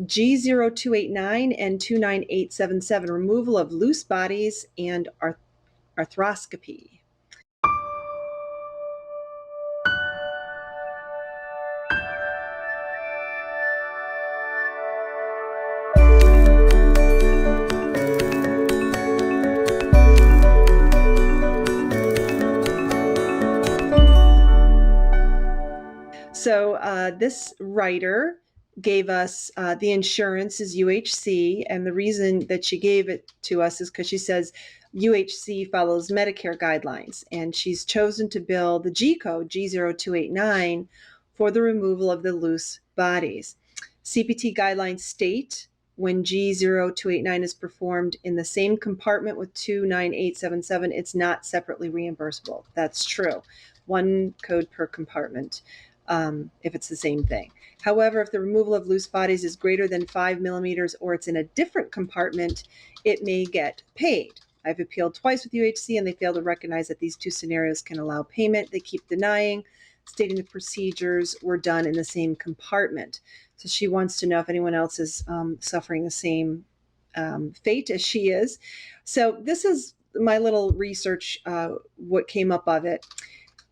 G0289 and 29877, removal of loose bodies and arthroscopy. So this writer gave us the insurance is UHC, and the reason that she gave it to us is because she says UHC follows Medicare guidelines, and she's chosen to bill the G-code G0289 for the removal of the loose bodies. CPT Guidelines state when G0289 is performed in the same compartment with 29877, it's not separately reimbursable. That's true. One code per compartment. If it's the same thing. However, if the removal of loose bodies is greater than 5 millimeters or it's in a different compartment, it may get paid. I've appealed twice with UHC and they fail to recognize that these two scenarios can allow payment. They keep denying, stating the procedures were done in the same compartment. So she wants to know if anyone else is suffering the same fate as she is. So this is my little research, what came up of it.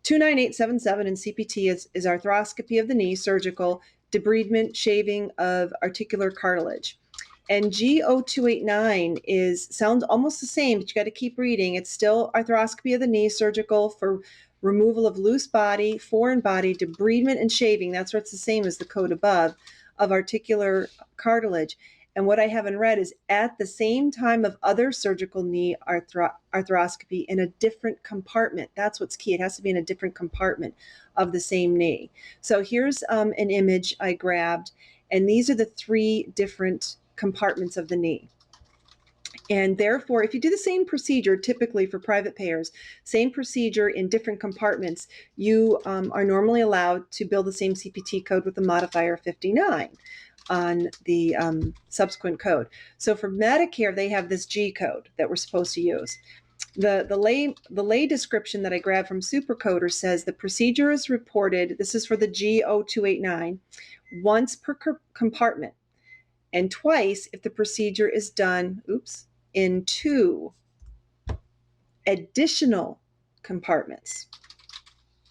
29877 in CPT is arthroscopy of the knee, surgical, debridement, shaving of articular cartilage. And G0289 sounds almost the same, but you got to keep reading. It's still arthroscopy of the knee, surgical for removal of loose body, foreign body, debridement, and shaving. That's what's the same as the code above, of articular cartilage. And what I haven't read is at the same time of other surgical knee arthroscopy in a different compartment. That's what's key. It has to be in a different compartment of the same knee. So here's an image I grabbed, and these are the three different compartments of the knee. And therefore, if you do the same procedure, typically for private payers, same procedure in different compartments, you are normally allowed to bill the same CPT code with the modifier 59 on the subsequent code. So for Medicare, they have this G code that we're supposed to use. The lay description that I grabbed from Supercoder says the procedure is reported, this is for the G0289, once per compartment, and twice if the procedure is done, in two additional compartments.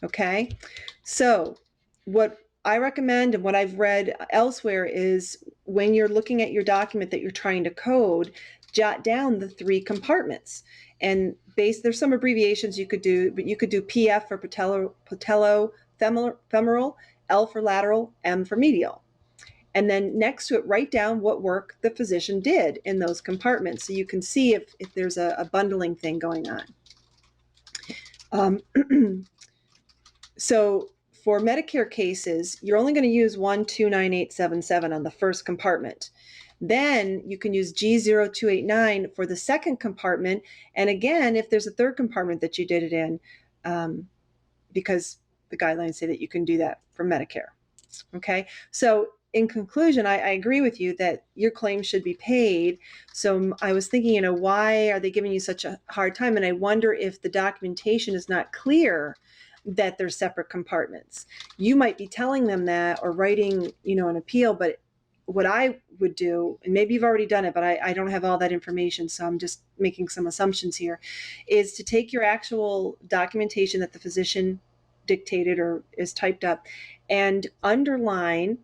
Okay, so what I recommend and what I've read elsewhere is when you're looking at your document that you're trying to code, jot down the three compartments. And there's some abbreviations you could do, but you could do PF for patellofemoral, L for lateral, M for medial. And then next to it, write down what work the physician did in those compartments so you can see if there's a bundling thing going on. So for Medicare cases, you're only going to use 29877 on the first compartment. Then you can use G0289 for the second compartment. And again, if there's a third compartment that you did it in, because the guidelines say that you can do that for Medicare. Okay, so in conclusion, I agree with you that your claim should be paid. So I was thinking, why are they giving you such a hard time? And I wonder if the documentation is not clear that they're separate compartments. You might be telling them that or writing, an appeal, but what I would do, and maybe you've already done it, but I don't have all that information, so I'm just making some assumptions here, is to take your actual documentation that the physician dictated or is typed up and underline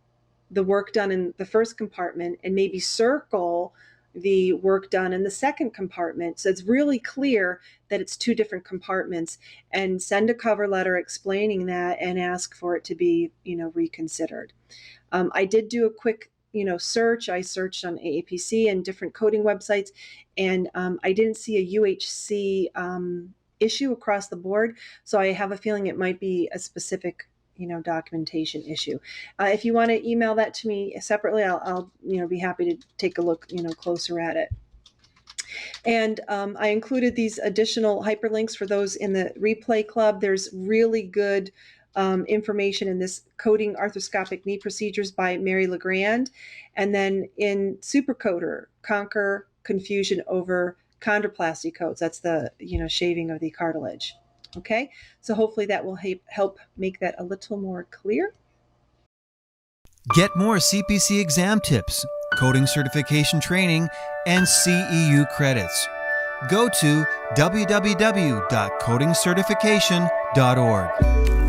the work done in the first compartment and maybe circle the work done in the second compartment. So it's really clear that it's two different compartments, and send a cover letter explaining that and ask for it to be, reconsidered. I did do a quick, search. I searched on AAPC and different coding websites, and I didn't see a UHC issue across the board. So I have a feeling it might be a specific documentation issue. If you want to email that to me separately, I'll be happy to take a look, closer at it. And I included these additional hyperlinks for those in the replay club. There's really good information in this Coding Arthroscopic Knee Procedures by Mary LeGrand. And then in Supercoder, Conquer Confusion Over Chondroplasty Codes. That's the, shaving of the cartilage. Okay, so hopefully that will help make that a little more clear. Get more CPC exam tips, coding certification training, and CEU credits. Go to www.codingcertification.org.